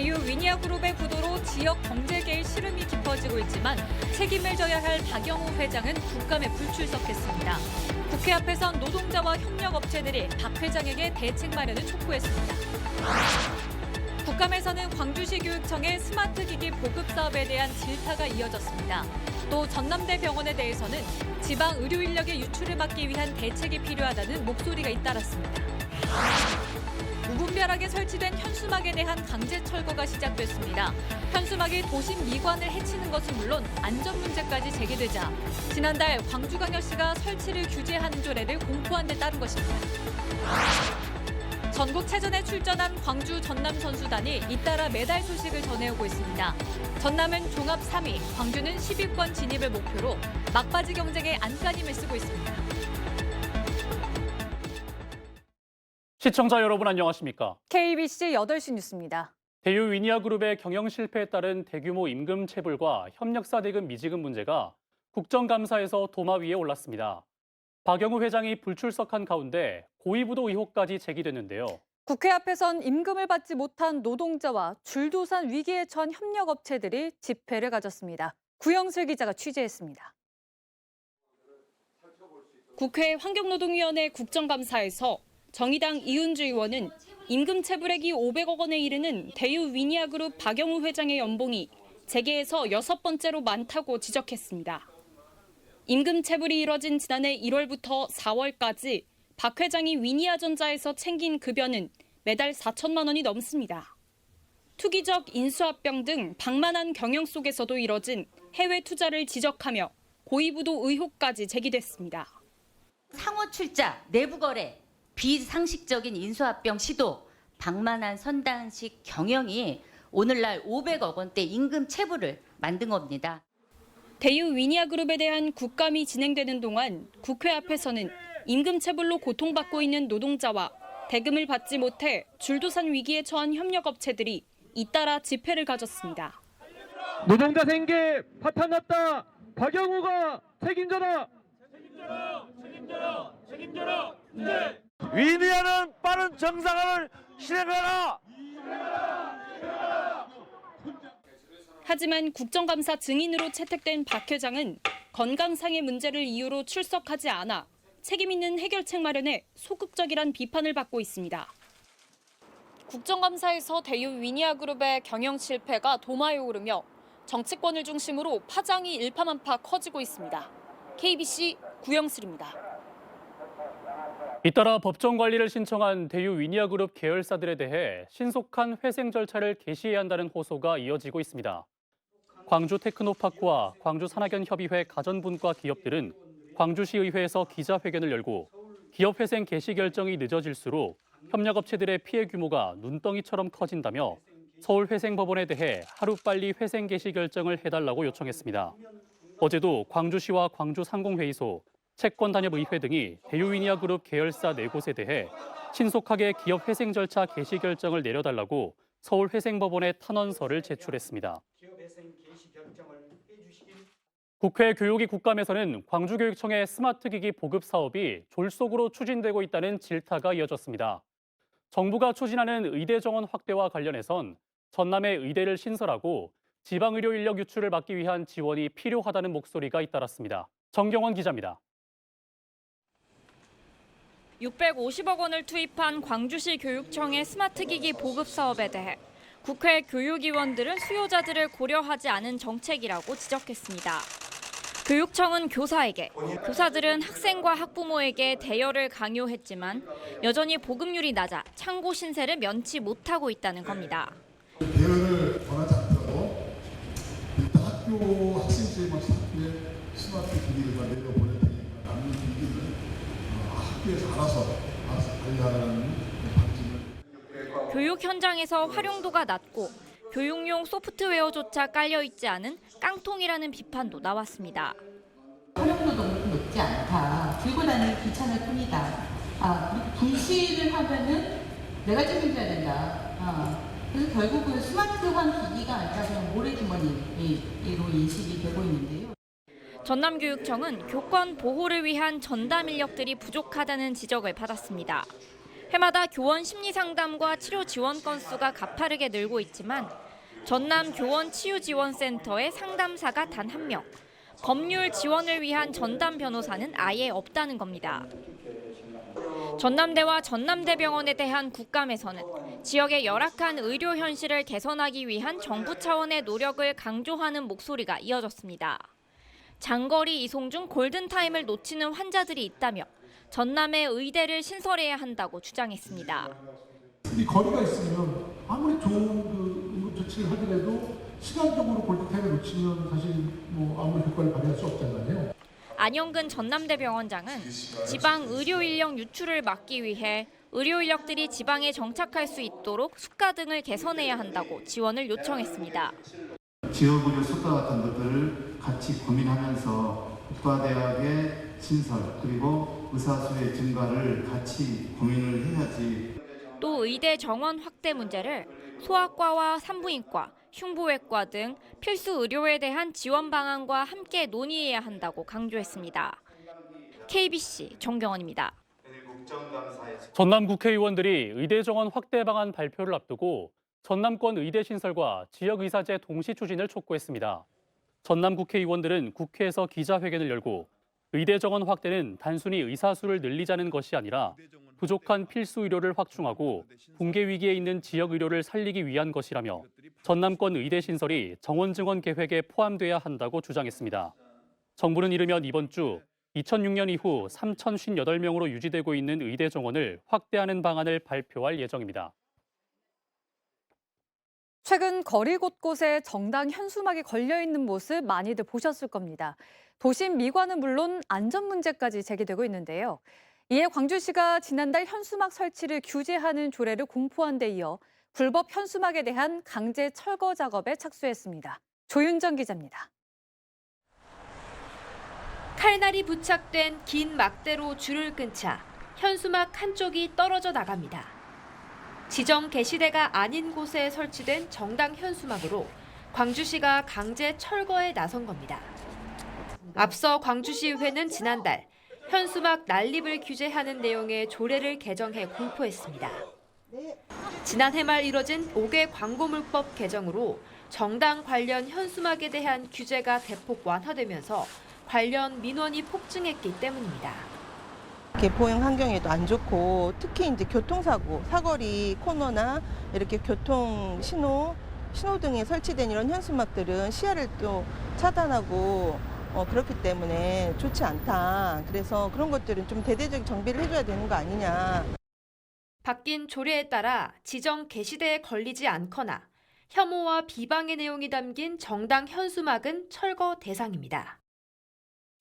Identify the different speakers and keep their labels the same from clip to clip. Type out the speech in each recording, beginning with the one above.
Speaker 1: 대유 위니아그룹의 구도로 지역 경제계의 시름이 깊어지고 있지만 책임을 져야 할 박영우 회장은 국감에 불출석했습니다. 국회 앞에선 노동자와 협력업체들이 박 회장에게 대책 마련을 촉구했습니다. 국감에서는 광주시 교육청의 스마트 기기 보급 사업에 대한 질타가 이어졌습니다. 또 전남대 병원에 대해서는 지방 의료 인력의 유출을 막기 위한 대책이 필요하다는 목소리가 잇따랐습니다. 무분별하게 설치된 현수막에 대한 강제 철거가 시작됐습니다. 현수막이 도심 미관을 해치는 것은 물론 안전 문제까지 제기되자 지난달 광주광역시가 설치를 규제하는 조례를 공포한 데 따른 것입니다. 전국체전에 출전한 광주 전남 선수단이 잇따라 메달 소식을 전해오고 있습니다. 전남은 종합 3위, 광주는 10위권 진입을 목표로 막바지 경쟁에 안간힘을 쓰고 있습니다.
Speaker 2: 시청자 여러분 안녕하십니까?
Speaker 1: KBC 8시 뉴스입니다.
Speaker 2: 대유 위니아그룹의 경영 실패에 따른 대규모 임금 체불과 협력사 대금 미지급 문제가 국정감사에서 도마 위에 올랐습니다. 박영우 회장이 불출석한 가운데 고의부도 의혹까지 제기됐는데요.
Speaker 1: 국회 앞에선 임금을 받지 못한 노동자와 줄도산 위기에 처한 협력업체들이 집회를 가졌습니다. 구영슬 기자가 취재했습니다. 국회 환경노동위원회 국정감사에서 정의당 이은주 의원은 임금 체불액이 500억 원에 이르는 대유 위니아그룹 박영우 회장의 연봉이 재계에서 6번째로 많다고 지적했습니다. 임금 체불이 이뤄진 지난해 1월부터 4월까지 박 회장이 위니아전자에서 챙긴 급여는 매달 4천만 원이 넘습니다. 투기적 인수합병 등 방만한 경영 속에서도 이뤄진 해외 투자를 지적하며 고의부도 의혹까지 제기됐습니다.
Speaker 3: 상호 출자, 내부 거래, 비상식적인 인수합병 시도, 방만한 선단식 경영이 오늘날 500억 원대 임금 체불을 만든 겁니다.
Speaker 1: 대유 위니아그룹에 대한 국감이 진행되는 동안 국회 앞에서는 임금 체불로 고통받고 있는 노동자와 대금을 받지 못해 줄도산 위기에 처한 협력업체들이 잇따라 집회를 가졌습니다.
Speaker 4: 노동자 생계 파탄났다. 박영우가 책임져라. 책임져라. 네.
Speaker 5: 위니아는 빠른 정상화를 실행하라.
Speaker 1: 하지만 국정감사 증인으로 채택된 박 회장은 건강상의 문제를 이유로 출석하지 않아 책임 있는 해결책 마련에 소극적이란 비판을 받고 있습니다. 국정감사에서 대유 위니아그룹의 경영 실패가 도마에 오르며 정치권을 중심으로 파장이 일파만파 커지고 있습니다. KBC 구영슬입니다.
Speaker 2: 잇따라 법정 관리를 신청한 대유 위니아그룹 계열사들에 대해 신속한 회생 절차를 개시해야 한다는 호소가 이어지고 있습니다. 광주 테크노파크와 광주 산학연협의회 가전분과 기업들은 광주시의회에서 기자회견을 열고 기업 회생 개시 결정이 늦어질수록 협력업체들의 피해 규모가 눈덩이처럼 커진다며 서울회생법원에 대해 하루빨리 회생 개시 결정을 해달라고 요청했습니다. 어제도 광주시와 광주상공회의소, 채권단협의회 등이 대유 위니아그룹 계열사 4곳에 대해 신속하게 기업 회생 절차 개시 결정을 내려달라고 서울회생법원에 탄원서를 제출했습니다. 국회 교육위 국감에서는 광주교육청의 스마트기기 보급 사업이 졸속으로 추진되고 있다는 질타가 이어졌습니다. 정부가 추진하는 의대 정원 확대와 관련해선 전남의 의대를 신설하고 지방의료 인력 유출을 막기 위한 지원이 필요하다는 목소리가 잇따랐습니다. 정경원 기자입니다.
Speaker 1: 650억 원을 투입한 광주시 교육청의 스마트기기 보급 사업에 대해 국회 교육위원들은 수요자들을 고려하지 않은 정책이라고 지적했습니다. 교육청은 교사에게, 교사들은 학생과 학부모에게 대여를 강요했지만 여전히 보급률이 낮아 창고 신세를 면치 못하고 있다는 겁니다.
Speaker 6: 대여를 원하지 않더라도 일단 학교 학생들만 학교에 스마트 기기들만 내려보낼 테니까 남는 기기를 학교에서 알아서 관리하라는 방침을.
Speaker 1: 교육 현장에서 활용도가 낮고 교육용 소프트웨어조차 깔려있지 않은 깡통이라는 비판도 나왔습니다.
Speaker 7: 활용도도 높지 않다. 들고 다니기 귀찮을 뿐이다. 불시를 하면은 내가 책임져야 된다. 그래서 결국은 스마트한 기기가 아니라 그냥 모래주머니로 인식이 되고 있는데요.
Speaker 1: 전남교육청은 교권 보호를 위한 전담 인력들이 부족하다는 지적을 받았습니다.
Speaker 8: 해마다 교원 심리상담과 치료 지원 건수가 가파르게 늘고 있지만 전남 교원 치유지원센터에 상담사가 단 1명, 법률 지원을 위한 전담 변호사는 아예 없다는 겁니다. 전남대와 전남대병원에 대한 국감에서는 지역의 열악한 의료 현실을 개선하기 위한 정부 차원의 노력을 강조하는 목소리가 이어졌습니다. 장거리 이송 중 골든타임을 놓치는 환자들이 있다며 전남의 의대를 신설해야 한다고 주장했습니다.
Speaker 9: 이 거리가 있으면 아무리 좋은 그 조치를 하더라도 시간적으로 골든타임을 놓치면 사실 뭐 아무리 효과를 발휘할 수 없잖아요.
Speaker 8: 안영근 전남대병원장은 지방 의료 인력 유출을 막기 위해 의료 인력들이 지방에 정착할 수 있도록 수가 등을 개선해야 한다고 지원을 요청했습니다.
Speaker 10: 지역 의료 수가 같은 것들을 같이 고민하면서 국가대학의 신설 그리고 의사수의 증가를 같이 고민을 해야지.
Speaker 8: 또 의대 정원 확대 문제를 소아과와 산부인과, 흉부외과 등 필수 의료에 대한 지원 방안과 함께 논의해야 한다고 강조했습니다. KBC 정경원입니다.
Speaker 2: 전남 국회의원들이 의대 정원 확대 방안 발표를 앞두고 전남권 의대 신설과 지역의사제 동시 추진을 촉구했습니다. 전남 국회의원들은 국회에서 기자회견을 열고 의대 정원 확대는 단순히 의사 수를 늘리자는 것이 아니라 부족한 필수 의료를 확충하고 붕괴 위기에 있는 지역 의료를 살리기 위한 것이라며 전남권 의대 신설이 정원 증원 계획에 포함돼야 한다고 주장했습니다. 정부는 이르면 이번 주 2006년 이후 3,058명으로 유지되고 있는 의대 정원을 확대하는 방안을 발표할 예정입니다.
Speaker 11: 최근 거리 곳곳에 정당 현수막이 걸려있는 모습 많이들 보셨을 겁니다. 도심 미관은 물론 안전 문제까지 제기되고 있는데요. 이에 광주시가 지난달 현수막 설치를 규제하는 조례를 공포한 데 이어 불법 현수막에 대한 강제 철거 작업에 착수했습니다. 조윤정 기자입니다.
Speaker 12: 칼날이 부착된 긴 막대로 줄을 끊자 현수막 한쪽이 떨어져 나갑니다. 지정 게시대가 아닌 곳에 설치된 정당 현수막으로 광주시가 강제 철거에 나선 겁니다. 앞서 광주시의회는 지난달 현수막 난립을 규제하는 내용의 조례를 개정해 공포했습니다. 지난해 말 이뤄진 5개 광고물법 개정으로 정당 관련 현수막에 대한 규제가 대폭 완화되면서 관련 민원이 폭증했기 때문입니다.
Speaker 13: 보행 환경에도 안 좋고 특히 이제 교통사고, 사거리 코너나 이렇게 교통 신호등에 설치된 이런 현수막들은 시야를 또 차단하고 그렇기 때문에 좋지 않다. 그래서 그런 것들은 좀 대대적인 정비를 해줘야 되는 거 아니냐.
Speaker 12: 바뀐 조례에 따라 지정 게시대에 걸리지 않거나 혐오와 비방의 내용이 담긴 정당 현수막은 철거 대상입니다.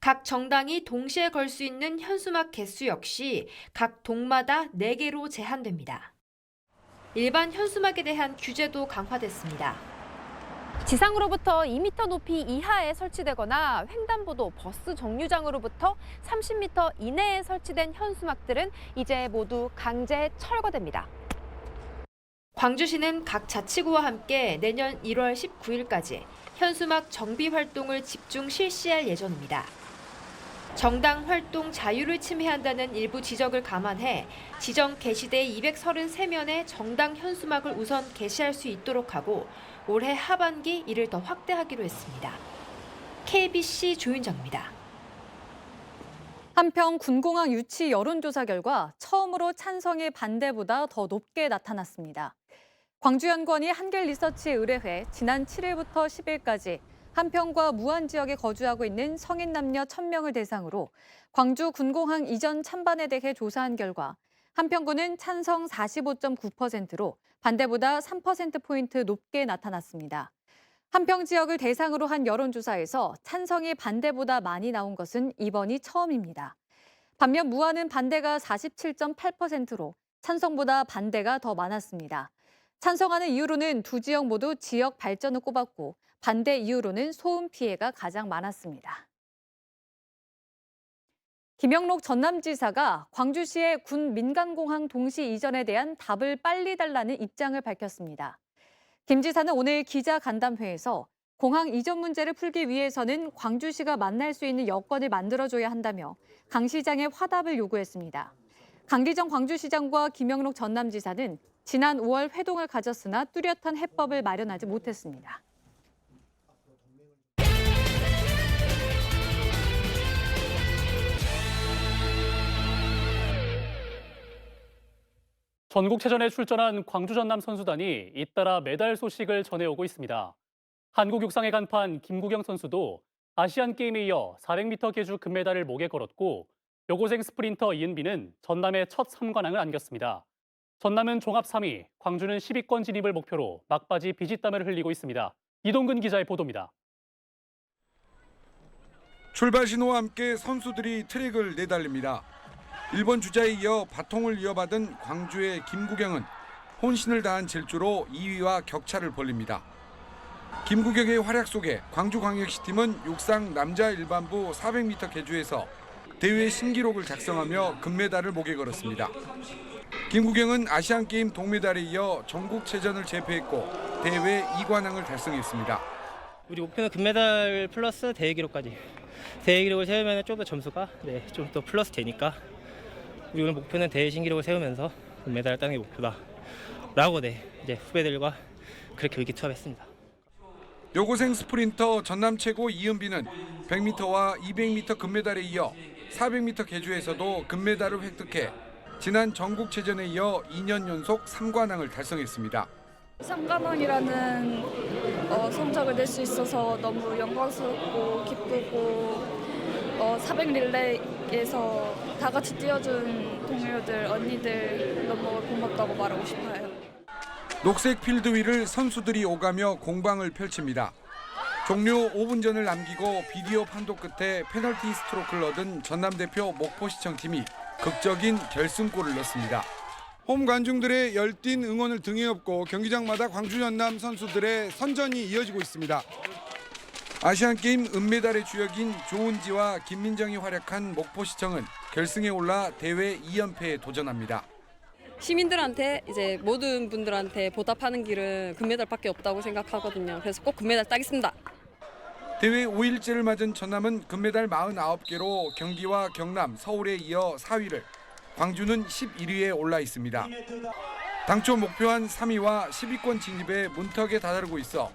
Speaker 12: 각 정당이 동시에 걸 수 있는 현수막 개수 역시 각 동마다 4개로 제한됩니다. 일반 현수막에 대한 규제도 강화됐습니다.
Speaker 14: 지상으로부터 2m 높이 이하에 설치되거나 횡단보도, 버스 정류장으로부터 30m 이내에 설치된 현수막들은 이제 모두 강제 철거됩니다.
Speaker 12: 광주시는 각 자치구와 함께 내년 1월 19일까지 현수막 정비 활동을 집중 실시할 예정입니다. 정당 활동 자유를 침해한다는 일부 지적을 감안해 지정 게시대 233면의 정당 현수막을 우선 게시할 수 있도록 하고 올해 하반기 이를 더 확대하기로 했습니다. KBC 조윤정입니다.
Speaker 11: 한편 군공항 유치 여론조사 결과 처음으로 찬성이 반대보다 더 높게 나타났습니다. 광주연구원이 한길리서치 의뢰해 지난 7일부터 10일까지 한평과 무안 지역에 거주하고 있는 성인 남녀 1,000명을 대상으로 광주 군공항 이전 찬반에 대해 조사한 결과 한평군은 찬성 45.9%로 반대보다 3%포인트 높게 나타났습니다. 한평 지역을 대상으로 한 여론조사에서 찬성이 반대보다 많이 나온 것은 이번이 처음입니다. 반면 무안은 반대가 47.8%로 찬성보다 반대가 더 많았습니다. 찬성하는 이유로는 두 지역 모두 지역 발전을 꼽았고 반대 이유로는 소음 피해가 가장 많았습니다. 김영록 전남지사가 광주시의 군 민간공항 동시 이전에 대한 답을 빨리 달라는 입장을 밝혔습니다. 김 지사는 오늘 기자간담회에서 공항 이전 문제를 풀기 위해서는 광주시가 만날 수 있는 여건을 만들어줘야 한다며 강 시장의 화답을 요구했습니다. 강기정 광주시장과 김영록 전남지사는 지난 5월 회동을 가졌으나 뚜렷한 해법을 마련하지 못했습니다.
Speaker 2: 전국체전에 출전한 광주 전남 선수단이 잇따라 메달 소식을 전해오고 있습니다. 한국 육상의 간판 김구경 선수도 아시안게임에 이어 400m 계주 금메달을 목에 걸었고 여고생 스프린터 이은비는 전남의 첫 3관왕을 안겼습니다. 전남은 종합 3위, 광주는 10위권 진입을 목표로 막바지 비짓땀을 흘리고 있습니다. 이동근 기자의 보도입니다.
Speaker 15: 출발 신호와 함께 선수들이 트랙을 내달립니다. 일본 주자에 이어 바통을 이어받은 광주의 김구경은 혼신을 다한 질주로 2위와 격차를 벌립니다. 김구경의 활약 속에 광주광역시 팀은 육상 남자 일반부 400m 계주에서 대회 신기록을 작성하며 금메달을 목에 걸었습니다. 김구경은 아시안게임 동메달에 이어 전국체전을 제패했고 대회 2관왕을 달성했습니다.
Speaker 16: 우리 목표는 금메달 플러스 대회 기록까지. 대회 기록을 세우면 좀 더 점수가 좀 더 플러스 되니까 우리 오늘 목표는 대회 신기록을 세우면서 금메달을 따는 게 목표다라고 이제 후배들과 그렇게 의기투합했습니다.
Speaker 15: 여고생 스프린터 전남 최고 이은비는 100m와 200m 금메달에 이어 400m 계주에서도 금메달을 획득해 지난 전국체전에 이어 2년 연속 3관왕을 달성했습니다.
Speaker 17: 3관왕이라는 성적을 낼 수 있어서 너무 영광스럽고 기쁘고 400 릴레이에서 다 같이 뛰어준 동료들, 언니들 너무 고맙다고 말하고 싶어요.
Speaker 15: 녹색 필드 위를 선수들이 오가며 공방을 펼칩니다. 종료 5분 전을 남기고 비디오 판독 끝에 페널티 스트로크를 얻은 전남 대표 목포시청 팀이 극적인 결승골을 넣습니다. 홈 관중들의 열띤 응원을 등에 업고 경기장마다 광주 전남 선수들의 선전이 이어지고 있습니다. 아시안게임 은메달의 주역인 조은지와 김민정이 활약한 목포시청은 결승에 올라 대회 2연패에 도전합니다.
Speaker 18: 시민들한테 이제 모든 분들한테 보답하는 길은 금메달밖에 없다고 생각하거든요. 그래서 꼭 금메달 따겠습니다.
Speaker 15: 대회 5일째를 맞은 전남은 금메달 49개로 경기와 경남, 서울에 이어 4위를, 광주는 11위에 올라 있습니다. 당초 목표한 3위와 10위권 진입에 문턱에 다다르고 있어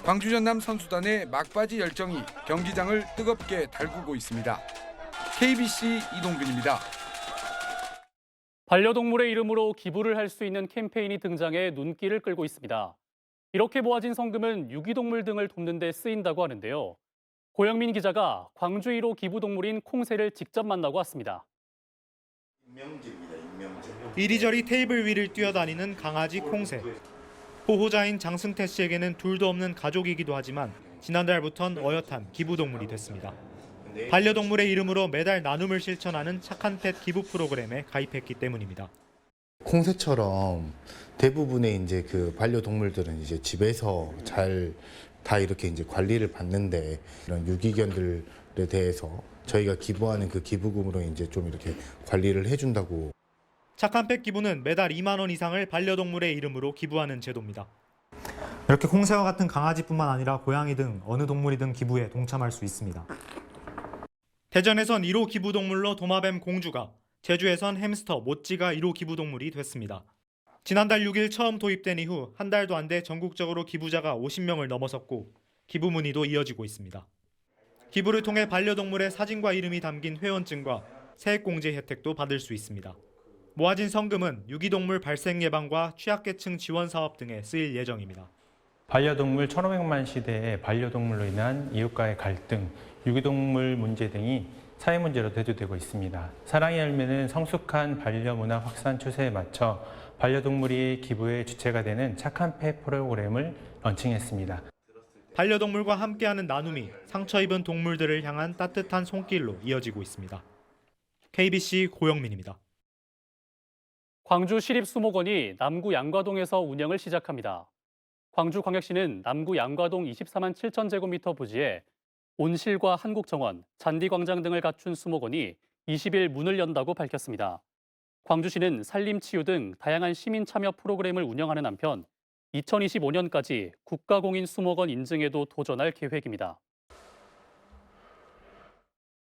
Speaker 15: 광주 전남 선수단의 막바지 열정이 경기장을 뜨겁게 달구고 있습니다. KBC 이동근입니다.
Speaker 2: 반려동물의 이름으로 기부를 할 수 있는 캠페인이 등장해 눈길을 끌고 있습니다. 이렇게 모아진 성금은 유기동물 등을 돕는 데 쓰인다고 하는데요. 고영민 기자가 광주 1호 기부동물인 콩새를 직접 만나고 왔습니다.
Speaker 19: 이리저리 테이블 위를 뛰어다니는 강아지 콩새. 보호자인 장승태 씨에게는 둘도 없는 가족이기도 하지만 지난달부턴 어엿한 기부동물이 됐습니다. 반려동물의 이름으로 매달 나눔을 실천하는 착한 펫 기부 프로그램에 가입했기 때문입니다.
Speaker 20: 콩새처럼 대부분의 이제 그 반려동물들은 이제 집에서 잘 다 이렇게 이제 관리를 받는데 이런 유기견들에 대해서 저희가 기부하는 그 기부금으로 이제 좀 이렇게 관리를 해준다고.
Speaker 19: 착한 펫 기부는 매달 2만 원 이상을 반려동물의 이름으로 기부하는 제도입니다. 이렇게 콩새와 같은 강아지뿐만 아니라 고양이 등 어느 동물이든 기부에 동참할 수 있습니다. 대전에선 1호 기부동물로 도마뱀 공주가, 제주에선 햄스터 모찌가 1호 기부동물이 됐습니다. 지난달 6일 처음 도입된 이후 한 달도 안 돼 전국적으로 기부자가 50명을 넘어섰고 기부 문의도 이어지고 있습니다. 기부를 통해 반려동물의 사진과 이름이 담긴 회원증과 세액공제 혜택도 받을 수 있습니다. 모아진 성금은 유기동물 발생 예방과 취약계층 지원 사업 등에 쓰일 예정입니다.
Speaker 21: 반려동물 1500만 시대에 반려동물로 인한 이웃과의 갈등, 유기동물 문제 등이 사회 문제로 대두되고 있습니다. 사랑의 열매는 성숙한 반려문화 확산 추세에 맞춰 반려동물이 기부의 주체가 되는 착한 펫 프로그램을 런칭했습니다.
Speaker 19: 반려동물과 함께하는 나눔이 상처 입은 동물들을 향한 따뜻한 손길로 이어지고 있습니다. KBC 고영민입니다.
Speaker 2: 광주 시립수목원이 남구 양과동에서 운영을 시작합니다. 광주광역시는 남구 양과동 24만 7천 제곱미터 부지에 온실과 한국정원, 잔디광장 등을 갖춘 수목원이 20일 문을 연다고 밝혔습니다. 광주시는 산림치유 등 다양한 시민 참여 프로그램을 운영하는 한편 2025년까지 국가공인 수목원 인증에도 도전할 계획입니다.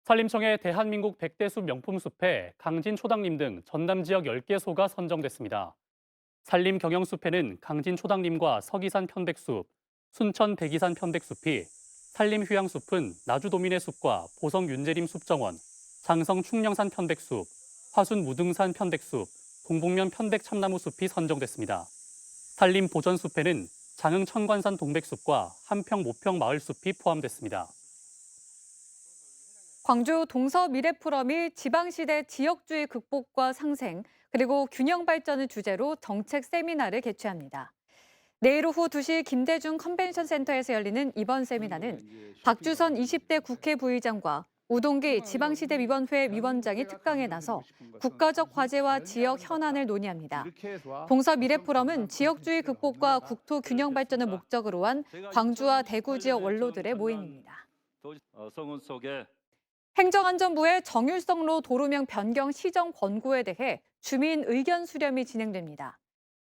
Speaker 2: 산림청의 대한민국 100대 숲 명품숲에 강진 초당림 등 전남 지역 10개소가 선정됐습니다. 산림 경영숲에는 강진 초당림과 서기산 편백숲, 순천 백이산 편백숲이, 산림 휴양숲은 나주도민의 숲과 보성 윤재림 숲정원, 장성 충령산 편백숲, 화순 무등산 편백숲, 동북면 편백 참나무 숲이 선정됐습니다. 산림 보전숲에는 장흥 천관산 동백숲과 한평 모평 마을숲이 포함됐습니다.
Speaker 11: 광주 동서미래포럼이 지방시대 지역주의 극복과 상생, 그리고 균형 발전을 주제로 정책 세미나를 개최합니다. 내일 오후 2시 김대중 컨벤션 센터에서 열리는 이번 세미나는 박주선 20대 국회 부의장과 우동기 지방시대위원회 위원장이 특강에 나서 국가적 과제와 지역 현안을 논의합니다. 동서미래포럼은 지역주의 극복과 국토 균형 발전을 목적으로 한 광주와 대구 지역 원로들의 모임입니다. 행정안전부의 정율성로 도로명 변경 시정 권고에 대해 주민 의견 수렴이 진행됩니다.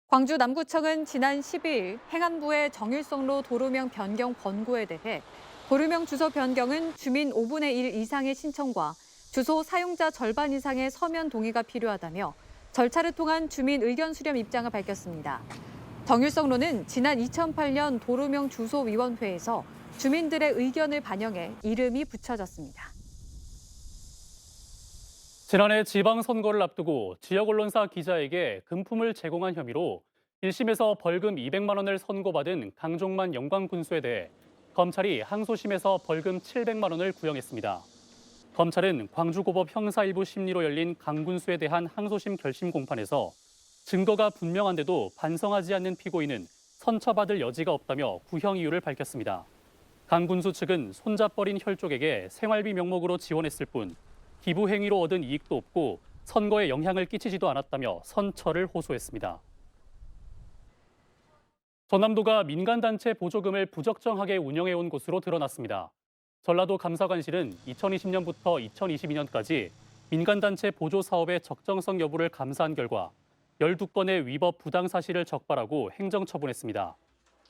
Speaker 11: 광주 남구청은 지난 12일 행안부의 정율성로 도로명 변경 권고에 대해 도로명 주소 변경은 주민 5분의 1 이상의 신청과 주소 사용자 절반 이상의 서면 동의가 필요하다며 절차를 통한 주민 의견 수렴 입장을 밝혔습니다. 정율성로는 지난 2008년 도로명 주소위원회에서 주민들의 의견을 반영해 이름이 붙여졌습니다.
Speaker 2: 지난해 지방선거를 앞두고 지역 언론사 기자에게 금품을 제공한 혐의로 1심에서 벌금 200만 원을 선고받은 강종만 영광군수에 대해 검찰이 항소심에서 벌금 700만 원을 구형했습니다. 검찰은 광주고법 형사 1부 심리로 열린 강 군수에 대한 항소심 결심 공판에서 증거가 분명한데도 반성하지 않는 피고인은 선처받을 여지가 없다며 구형 이유를 밝혔습니다. 강 군수 측은 손잡버린 혈족에게 생활비 명목으로 지원했을 뿐 기부 행위로 얻은 이익도 없고 선거에 영향을 끼치지도 않았다며 선처를 호소했습니다. 전남도가 민간단체 보조금을 부적정하게 운영해온 곳으로 드러났습니다. 전라도 감사관실은 2020년부터 2022년까지 민간단체 보조 사업의 적정성 여부를 감사한 결과 12건의 위법 부당 사실을 적발하고 행정처분했습니다.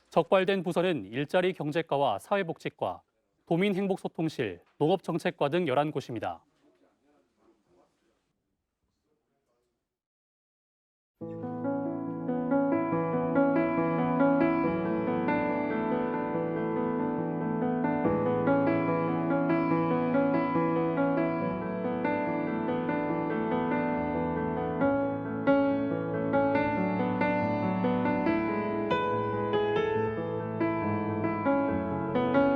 Speaker 2: 적발된 부서는 일자리 경제과와 사회복지과, 도민행복소통실, 농업정책과 등 11곳입니다.